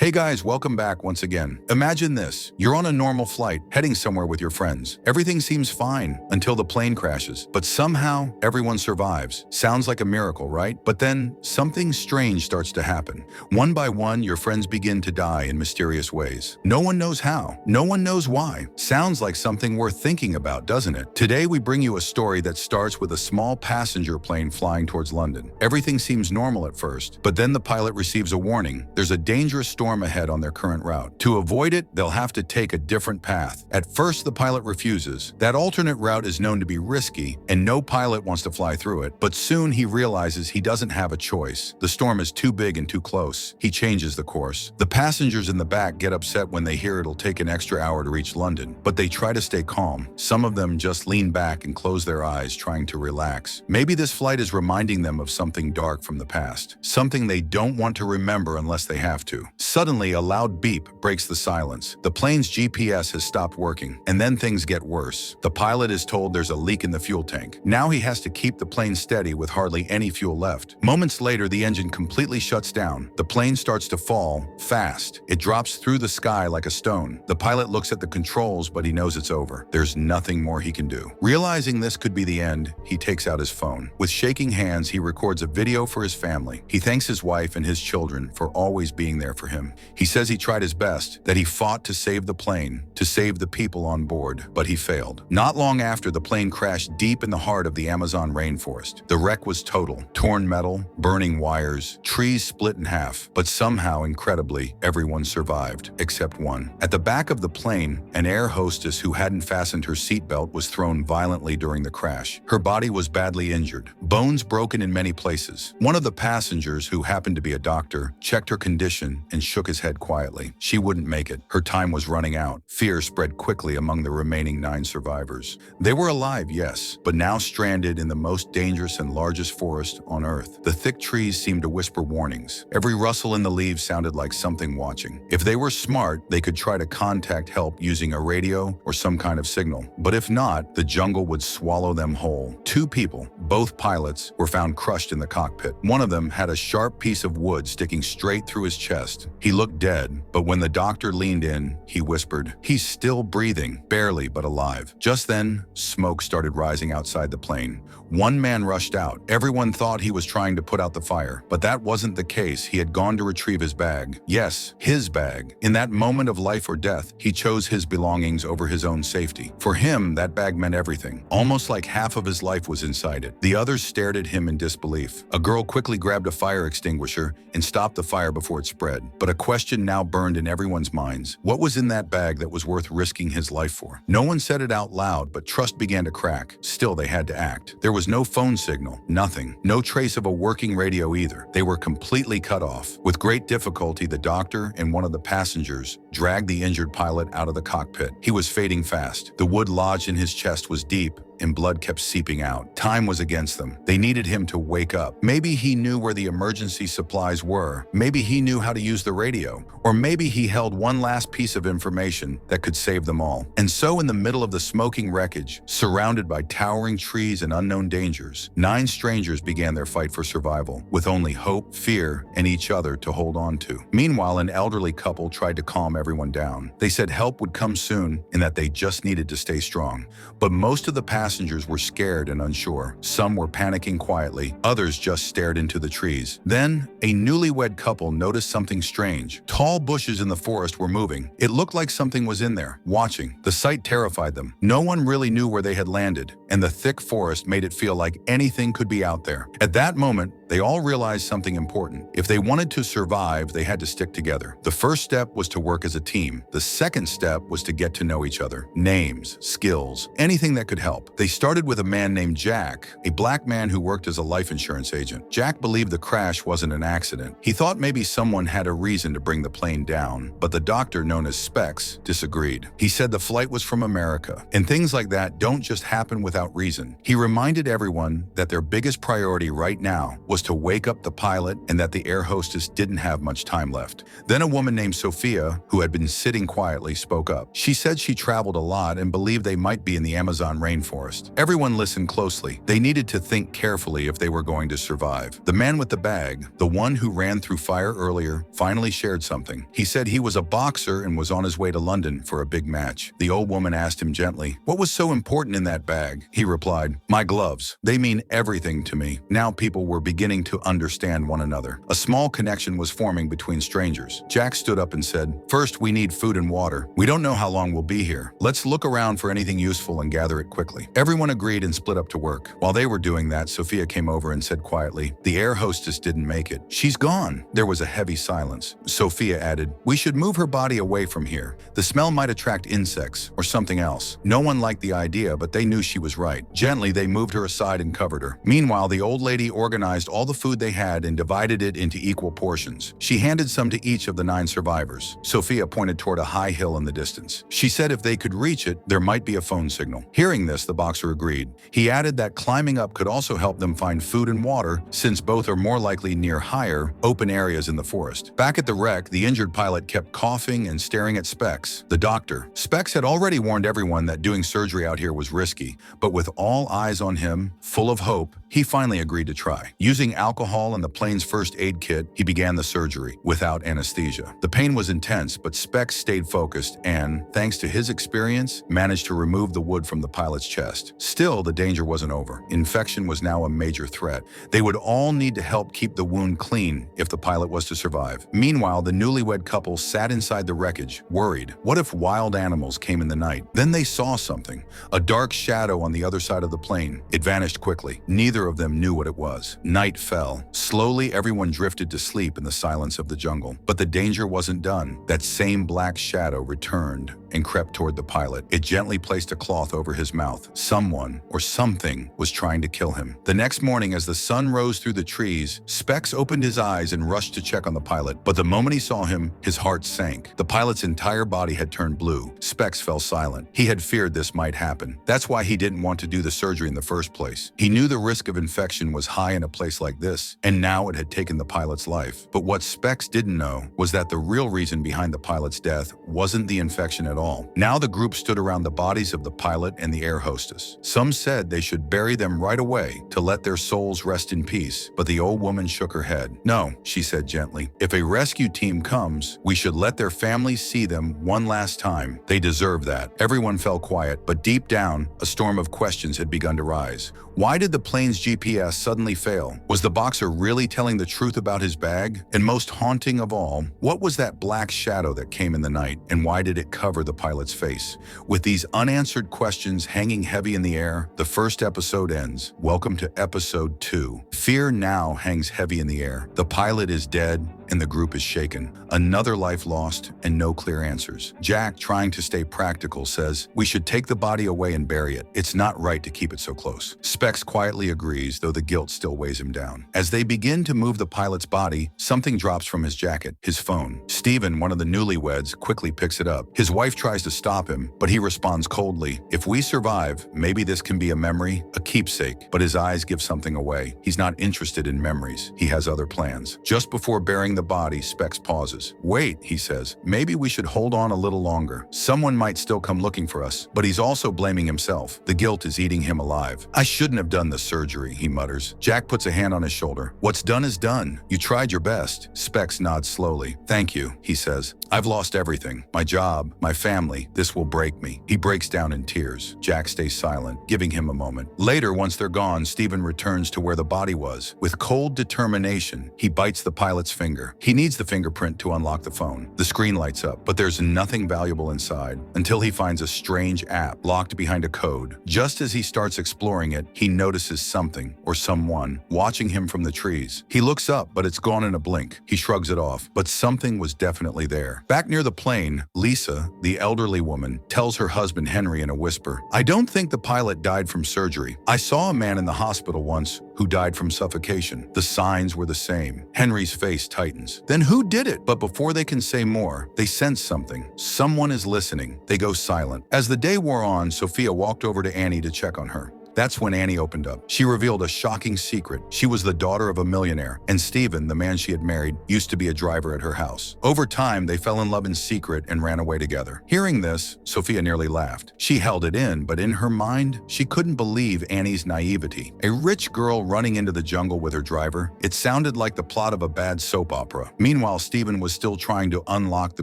Hey guys, welcome back once again. Imagine this. You're on a normal flight, heading somewhere with your friends. Everything seems fine until the plane crashes, but somehow everyone survives. Sounds like a miracle, right? But then something strange starts to happen. One by one, your friends begin to die in mysterious ways. No one knows how. No one knows why. Sounds like something worth thinking about, doesn't it? Today we bring you a story that starts with a small passenger plane flying towards London. Everything seems normal at first, but then the pilot receives a warning. There's a dangerous storm ahead on their current route. To avoid it, they'll have to take a different path. At first, the pilot refuses. That alternate route is known to be risky, and no pilot wants to fly through it. But soon he realizes he doesn't have a choice. The storm is too big and too close. He changes the course. The passengers in the back get upset when they hear it'll take an extra hour to reach London, but they try to stay calm. Some of them just lean back and close their eyes, trying to relax. Maybe this flight is reminding them of something dark from the past, something they don't want to remember unless they have to. Suddenly, a loud beep breaks the silence. The plane's GPS has stopped working, and then things get worse. The pilot is told there's a leak in the fuel tank. Now he has to keep the plane steady with hardly any fuel left. Moments later, the engine completely shuts down. The plane starts to fall, fast. It drops through the sky like a stone. The pilot looks at the controls, but he knows it's over. There's nothing more he can do. Realizing this could be the end, he takes out his phone. With shaking hands, he records a video for his family. He thanks his wife and his children for always being there for him. He says he tried his best, that he fought to save the plane, to save the people on board, but he failed. Not long after, the plane crashed deep in the heart of the Amazon rainforest. The wreck was total. Torn metal, burning wires, trees split in half, but somehow, incredibly, everyone survived, except one. At the back of the plane, an air hostess who hadn't fastened her seatbelt was thrown violently during the crash. Her body was badly injured, bones broken in many places. One of the passengers, who happened to be a doctor, checked her condition and shook his head quietly. She wouldn't make it. Her time was running out. Fear spread quickly among the remaining 9 survivors. They were alive, yes, but now stranded in the most dangerous and largest forest on Earth. The thick trees seemed to whisper warnings. Every rustle in the leaves sounded like something watching. If they were smart, they could try to contact help using a radio or some kind of signal. But if not, the jungle would swallow them whole. 2 people, both pilots, were found crushed in the cockpit. One of them had a sharp piece of wood sticking straight through his chest. He looked dead, but when the doctor leaned in, he whispered, "He's still breathing, barely but alive." Just then, smoke started rising outside the plane. One man rushed out. Everyone thought he was trying to put out the fire, but that wasn't the case. He had gone to retrieve his bag. Yes, his bag. In that moment of life or death, he chose his belongings over his own safety. For him, that bag meant everything. Almost like half of his life was inside it. The others stared at him in disbelief. A girl quickly grabbed a fire extinguisher and stopped the fire before it spread. But a question now burned in everyone's minds. What was in that bag that was worth risking his life for? No one said it out loud, but trust began to crack. Still, they had to act. There was no phone signal, nothing. No trace of a working radio either. They were completely cut off. With great difficulty, the doctor and one of the passengers dragged the injured pilot out of the cockpit. He was fading fast. The wood lodged in his chest was deep, and blood kept seeping out. Time was against them. They needed him to wake up. Maybe he knew where the emergency supplies were. Maybe he knew how to use the radio. Or maybe he held one last piece of information that could save them all. And so in the middle of the smoking wreckage, surrounded by towering trees and unknown dangers, 9 strangers began their fight for survival, with only hope, fear, and each other to hold on to. Meanwhile, an elderly couple tried to calm everyone down. They said help would come soon and that they just needed to stay strong. But most of the passengers were scared and unsure. Some were panicking quietly, others just stared into the trees. Then, a newlywed couple noticed something strange. Tall bushes in the forest were moving. It looked like something was in there, watching. The sight terrified them. No one really knew where they had landed, and the thick forest made it feel like anything could be out there. At that moment, they all realized something important. If they wanted to survive, they had to stick together. The first step was to work as a team. The second step was to get to know each other. Names, skills, anything that could help. They started with a man named Jack, a black man who worked as a life insurance agent. Jack believed the crash wasn't an accident. He thought maybe someone had a reason to bring the plane down, but the doctor, known as Specs, disagreed. He said the flight was from America, and things like that don't just happen without reason. He reminded everyone that their biggest priority right now was to wake up the pilot and that the air hostess didn't have much time left. Then a woman named Sophia, who had been sitting quietly, spoke up. She said she traveled a lot and believed they might be in the Amazon rainforest. forest. Everyone listened closely. They needed to think carefully if they were going to survive. The man with the bag, the one who ran through fire earlier, finally shared something. He said he was a boxer and was on his way to London for a big match. The old woman asked him gently, "What was so important in that bag?" He replied, "My gloves. They mean everything to me." Now people were beginning to understand one another. A small connection was forming between strangers. Jack stood up and said, "First, we need food and water. We don't know how long we'll be here. Let's look around for anything useful and gather it quickly." Everyone agreed and split up to work. While they were doing that, Sophia came over and said quietly, "The air hostess didn't make it. She's gone." There was a heavy silence. Sophia added, "We should move her body away from here. The smell might attract insects or something else." No one liked the idea, but they knew she was right. Gently, they moved her aside and covered her. Meanwhile, the old lady organized all the food they had and divided it into equal portions. She handed some to each of the 9 survivors. Sophia pointed toward a high hill in the distance. She said if they could reach it, there might be a phone signal. Hearing this, the boxer agreed. He added that climbing up could also help them find food and water, since both are more likely near higher, open areas in the forest. Back at the wreck, the injured pilot kept coughing and staring at Specs, the doctor. Specs had already warned everyone that doing surgery out here was risky, but with all eyes on him, full of hope, he finally agreed to try. Using alcohol and the plane's first aid kit, he began the surgery without anesthesia. The pain was intense, but Specs stayed focused and, thanks to his experience, managed to remove the wood from the pilot's chest. Still, the danger wasn't over. Infection was now a major threat. They would all need to help keep the wound clean if the pilot was to survive. Meanwhile, the newlywed couple sat inside the wreckage, worried. What if wild animals came in the night? Then they saw something, a dark shadow on the other side of the plane. It vanished quickly. Neither of them knew what it was. Night fell. Slowly, everyone drifted to sleep in the silence of the jungle. But the danger wasn't done. That same black shadow returned and crept toward the pilot. It gently placed a cloth over his mouth. Someone or something was trying to kill him. The next morning, as the sun rose through the trees, Specs opened his eyes and rushed to check on the pilot. But the moment he saw him, his heart sank. The pilot's entire body had turned blue. Specs fell silent. He had feared this might happen. That's why he didn't want to do the surgery in the first place. He knew the risk of infection was high in a place like this, and now it had taken the pilot's life. But what Specs didn't know was that the real reason behind the pilot's death wasn't the infection at all. Now the group stood around the bodies of the pilot and the air hostess. Some said they should bury them right away to let their souls rest in peace, but the old woman shook her head. "No," she said gently. "If a rescue team comes, we should let their families see them one last time. They deserve that." Everyone fell quiet, but deep down, a storm of questions had begun to rise. Why did the plane's GPS suddenly fail? Was the boxer really telling the truth about his bag? And most haunting of all, what was that black shadow that came in the night, and why did it cover the pilot's face? With these unanswered questions hanging heavy in the air, the first episode ends. Welcome to episode 2. Fear now hangs heavy in the air. The pilot is dead, and the group is shaken. Another life lost, and no clear answers. Jack, trying to stay practical, says, "We should take the body away and bury it. It's not right to keep it so close." Specs quietly agrees, though the guilt still weighs him down. As they begin to move the pilot's body, something drops from his jacket, his phone. Stephen, one of the newlyweds, quickly picks it up. His wife tries to stop him, but he responds coldly, "If we survive, maybe this can be a memory, a keepsake." But his eyes give something away. He's not interested in memories. He has other plans. Just before burying the body, Specs pauses. "Wait," he says, "maybe we should hold on a little longer. Someone might still come looking for us." But he's also blaming himself. The guilt is eating him alive. "I shouldn't have done the surgery," he mutters. Jack puts a hand on his shoulder. "What's done is done. You tried your best." Specs nods slowly. "Thank you," he says. "I've lost everything. My job, my family. This will break me." He breaks down in tears. Jack stays silent, giving him a moment. Later, once they're gone, Stephen returns to where the body was. With cold determination, he bites the pilot's finger. He needs the fingerprint to unlock the phone. The screen lights up, but there's nothing valuable inside until he finds a strange app locked behind a code. Just as he starts exploring it, he notices something or someone watching him from the trees. He looks up, but it's gone in a blink. He shrugs it off, but something was definitely there. Back near the plane, Lisa, the elderly woman, tells her husband Henry in a whisper, "I don't think the pilot died from surgery. I saw a man in the hospital once who died from suffocation. The signs were the same." Henry's face tightens. Then who did it? But before they can say more, they sense something. Someone is listening. They go silent. As the day wore on, Sophia walked over to Annie to check on her. That's when Annie opened up. She revealed a shocking secret. She was the daughter of a millionaire, and Steven, the man she had married, used to be a driver at her house. Over time, they fell in love in secret and ran away together. Hearing this, Sophia nearly laughed. She held it in, but in her mind, she couldn't believe Annie's naivety. A rich girl running into the jungle with her driver? It sounded like the plot of a bad soap opera. Meanwhile, Steven was still trying to unlock the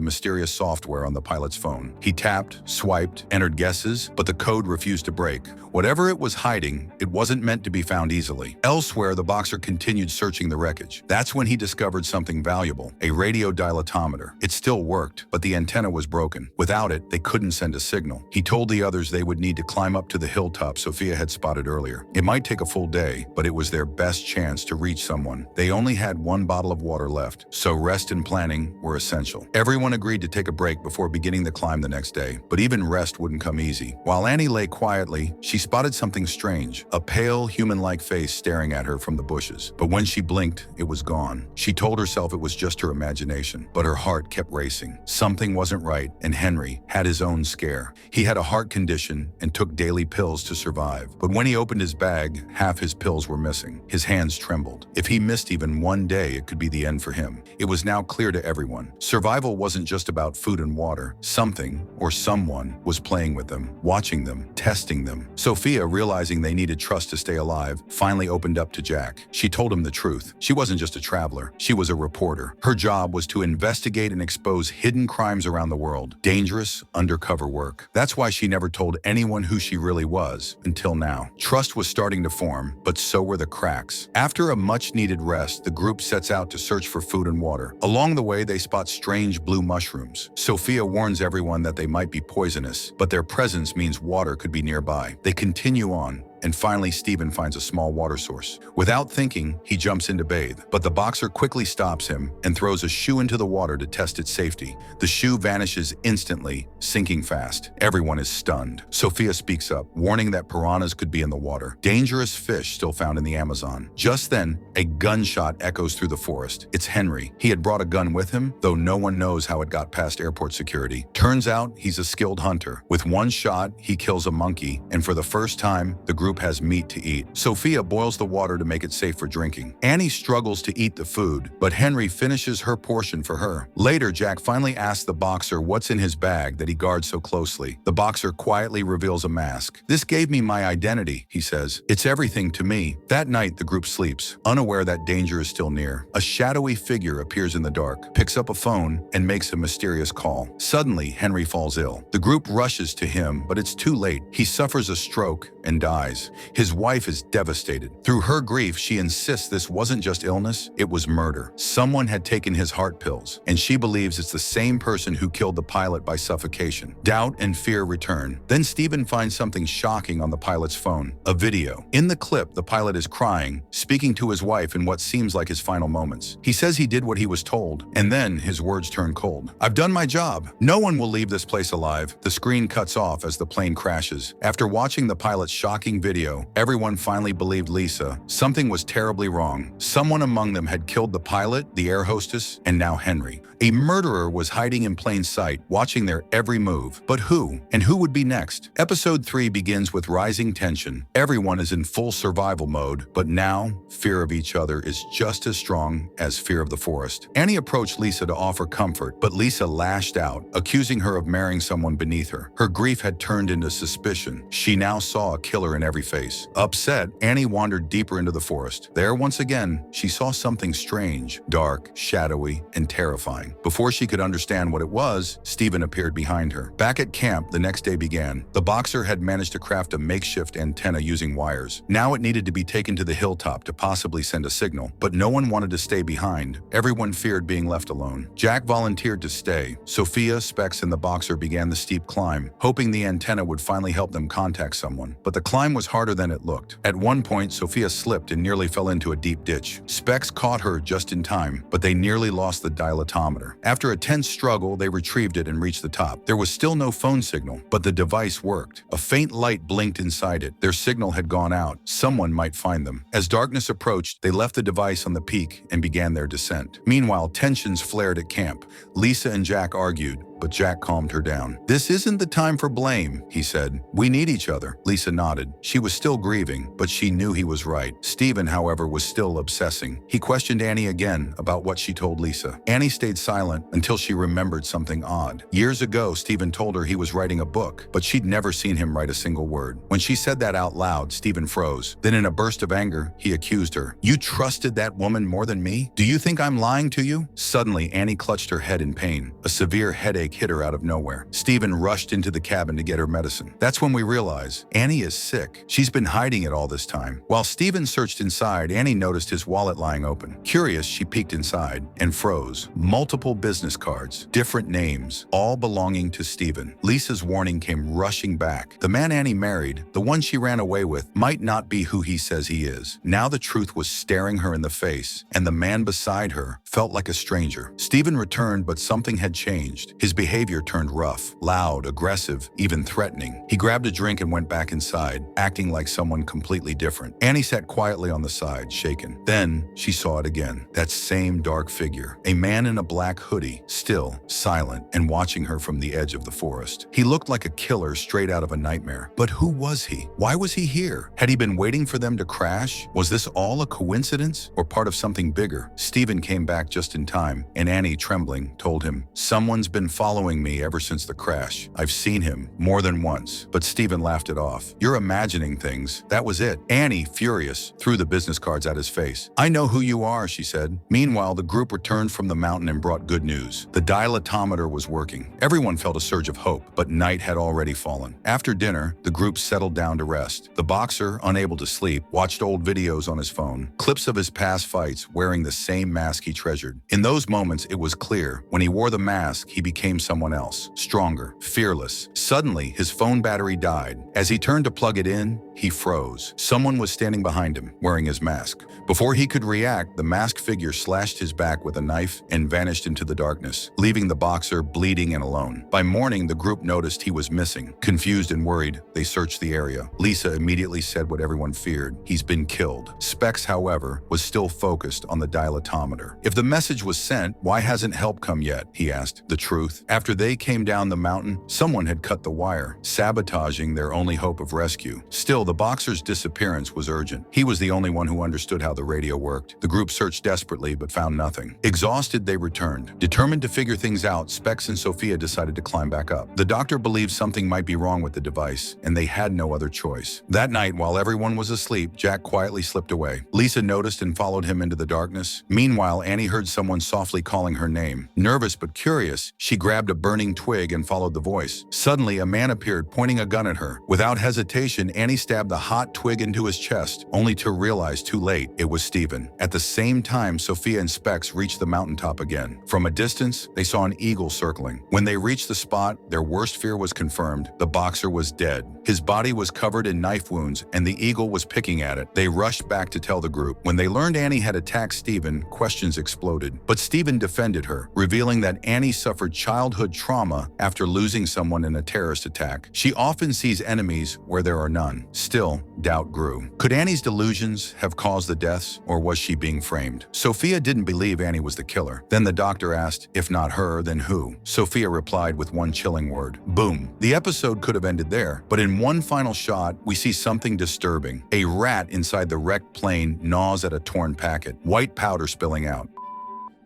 mysterious software on the pilot's phone. He tapped, swiped, entered guesses, but the code refused to break. Whatever it was hiding, it wasn't meant to be found easily. Elsewhere, the boxer continued searching the wreckage. That's when he discovered something valuable, a radio dilatometer. It still worked, but the antenna was broken. Without it, they couldn't send a signal. He told the others they would need to climb up to the hilltop Sophia had spotted earlier. It might take a full day, but it was their best chance to reach someone. They only had one bottle of water left, so rest and planning were essential. Everyone agreed to take a break before beginning the climb the next day, but even rest wouldn't come easy. While Annie lay quietly, she spotted something strange, a pale, human-like face staring at her from the bushes. But when she blinked, it was gone. She told herself it was just her imagination, but her heart kept racing. Something wasn't right, and Henry had his own scare. He had a heart condition and took daily pills to survive. But when he opened his bag, half his pills were missing. His hands trembled. If he missed even one day, it could be the end for him. It was now clear to everyone. Survival wasn't just about food and water. Something, or someone, was playing with them, watching them, testing them. Sophia, realizing they needed trust to stay alive, finally opened up to Jack. She told him the truth. She wasn't just a traveler. She was a reporter. Her job was to investigate and expose hidden crimes around the world. Dangerous, undercover work. That's why she never told anyone who she really was, until now. Trust was starting to form, but so were the cracks. After a much-needed rest, the group sets out to search for food and water. Along the way, they spot strange blue mushrooms. Sophia warns everyone that they might be poisonous, but their presence means water could be nearby. They continue on, and finally Steven finds a small water source. Without thinking, he jumps in to bathe, but the boxer quickly stops him and throws a shoe into the water to test its safety. The shoe vanishes instantly, sinking fast. Everyone is stunned. Sophia speaks up, warning that piranhas could be in the water. Dangerous fish still found in the Amazon. Just then, a gunshot echoes through the forest. It's Henry. He had brought a gun with him, though no one knows how it got past airport security. Turns out he's a skilled hunter. With one shot, he kills a monkey, and for the first time, the group has meat to eat. Sophia boils the water to make it safe for drinking. Annie struggles to eat the food, but Henry finishes her portion for her. Later, Jack finally asks the boxer what's in his bag that he guards so closely. The boxer quietly reveals a mask. "This gave me my identity," he says. "It's everything to me." That night, the group sleeps, unaware that danger is still near. A shadowy figure appears in the dark, picks up a phone, and makes a mysterious call. Suddenly, Henry falls ill. The group rushes to him, but it's too late. He suffers a stroke and dies. His wife is devastated. Through her grief, she insists this wasn't just illness, it was murder. Someone had taken his heart pills, and she believes it's the same person who killed the pilot by suffocation. Doubt and fear return. Then Steven finds something shocking on the pilot's phone, a video. In the clip, the pilot is crying, speaking to his wife in what seems like his final moments. He says he did what he was told, and then his words turn cold. "I've done my job. No one will leave this place alive." The screen cuts off as the plane crashes. After watching the pilot's shocking video, everyone finally believed Lisa. Something was terribly wrong. Someone among them had killed the pilot, the air hostess, and now Henry. A murderer was hiding in plain sight, watching their every move. But who? And who would be next? Episode 3 begins with rising tension. Everyone is in full survival mode, but now, fear of each other is just as strong as fear of the forest. Annie approached Lisa to offer comfort, but Lisa lashed out, accusing her of marrying someone beneath her. Her grief had turned into suspicion. She now saw a killer in every face. Upset, Annie wandered deeper into the forest. There, once again, she saw something strange, dark, shadowy, and terrifying. Before she could understand what it was, Steven appeared behind her. Back at camp, the next day began. The boxer had managed to craft a makeshift antenna using wires. Now it needed to be taken to the hilltop to possibly send a signal, but no one wanted to stay behind. Everyone feared being left alone. Jack volunteered to stay. Sophia, Specs, and the boxer began the steep climb, hoping the antenna would finally help them contact someone. But the climb was harder than it looked. At one point, Sophia slipped and nearly fell into a deep ditch. Specs caught her just in time, but they nearly lost the dilatometer. After a tense struggle, they retrieved it and reached the top. There was still no phone signal, but the device worked. A faint light blinked inside it. Their signal had gone out. Someone might find them. As darkness approached, they left the device on the peak and began their descent. Meanwhile, tensions flared at camp. Lisa and Jack argued, but Jack calmed her down. "This isn't the time for blame," he said. "We need each other." Lisa nodded. She was still grieving, but she knew he was right. Stephen, however, was still obsessing. He questioned Annie again about what she told Lisa. Annie stayed silent until she remembered something odd. Years ago, Stephen told her he was writing a book, but she'd never seen him write a single word. When she said that out loud, Stephen froze. Then in a burst of anger, he accused her. "You trusted that woman more than me? Do you think I'm lying to you?" Suddenly, Annie clutched her head in pain. A severe headache hit her out of nowhere. Stephen rushed into the cabin to get her medicine. That's when we realize Annie is sick. She's been hiding it all this time. While Stephen searched inside, Annie noticed his wallet lying open. Curious, she peeked inside and froze. Multiple business cards, different names, all belonging to Stephen. Lisa's warning came rushing back. The man Annie married, the one she ran away with, might not be who he says he is. Now the truth was staring her in the face, and the man beside her felt like a stranger. Stephen returned, but something had changed. His behavior turned rough, loud, aggressive, even threatening. He grabbed a drink and went back inside, acting like someone completely different. Annie sat quietly on the side, shaken. Then she saw it again, that same dark figure, a man in a black hoodie, still, silent, and watching her from the edge of the forest. He looked like a killer straight out of a nightmare. But who was he? Why was he here? Had he been waiting for them to crash? Was this all a coincidence or part of something bigger? Stephen came back just in time, and Annie, trembling, told him, "Someone's been following me ever since the crash. I've seen him more than once." But Stephen laughed it off. "You're imagining things. That was it." Annie, furious, threw the business cards at his face. "I know who you are," she said. Meanwhile, the group returned from the mountain and brought good news. The dilatometer was working. Everyone felt a surge of hope, but night had already fallen. After dinner, the group settled down to rest. The boxer, unable to sleep, watched old videos on his phone, clips of his past fights wearing the same mask he treasured. In those moments, it was clear. When he wore the mask, he became someone else, stronger, fearless. Suddenly, his phone battery died. As he turned to plug it in, he froze. Someone was standing behind him, wearing his mask. Before he could react, the masked figure slashed his back with a knife and vanished into the darkness, leaving the boxer bleeding and alone. By morning, the group noticed he was missing. Confused and worried, they searched the area. Lisa immediately said what everyone feared: he's been killed. Specs, however, was still focused on the dilatometer. "If the message was sent, why hasn't help come yet?" he asked. The truth: after they came down the mountain, someone had cut the wire, sabotaging their only hope of rescue. Still, the boxer's disappearance was urgent. He was the only one who understood how the radio worked. The group searched desperately but found nothing. Exhausted, they returned. Determined to figure things out, Specs and Sophia decided to climb back up. The doctor believed something might be wrong with the device, and they had no other choice. That night, while everyone was asleep, Jack quietly slipped away. Lisa noticed and followed him into the darkness. Meanwhile, Annie heard someone softly calling her name. Nervous but curious, she grabbed a burning twig and followed the voice. Suddenly, a man appeared, pointing a gun at her. Without hesitation, Annie stabbed the hot twig into his chest, only to realize too late it was Stephen. At the same time, Sophia and Specs reached the mountaintop again. From a distance, they saw an eagle circling. When they reached the spot, their worst fear was confirmed. The boxer was dead. His body was covered in knife wounds, and the eagle was picking at it. They rushed back to tell the group. When they learned Annie had attacked Stephen, questions exploded. But Stephen defended her, revealing that Annie suffered childhood trauma after losing someone in a terrorist attack. She often sees enemies where there are none. Still, doubt grew. Could Annie's delusions have caused the deaths, or was she being framed? Sophia didn't believe Annie was the killer. Then the doctor asked, if not her, then who? Sophia replied with one chilling word: boom. The episode could have ended there, but in one final shot, we see something disturbing. A rat inside the wrecked plane gnaws at a torn packet, white powder spilling out.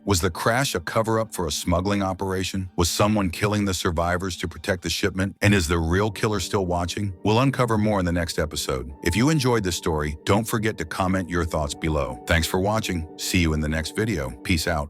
Was the crash a cover-up for a smuggling operation? Was someone killing the survivors to protect the shipment? And is the real killer still watching? We'll uncover more in the next episode. If you enjoyed this story, don't forget to comment your thoughts below. Thanks for watching. See you in the next video. Peace out.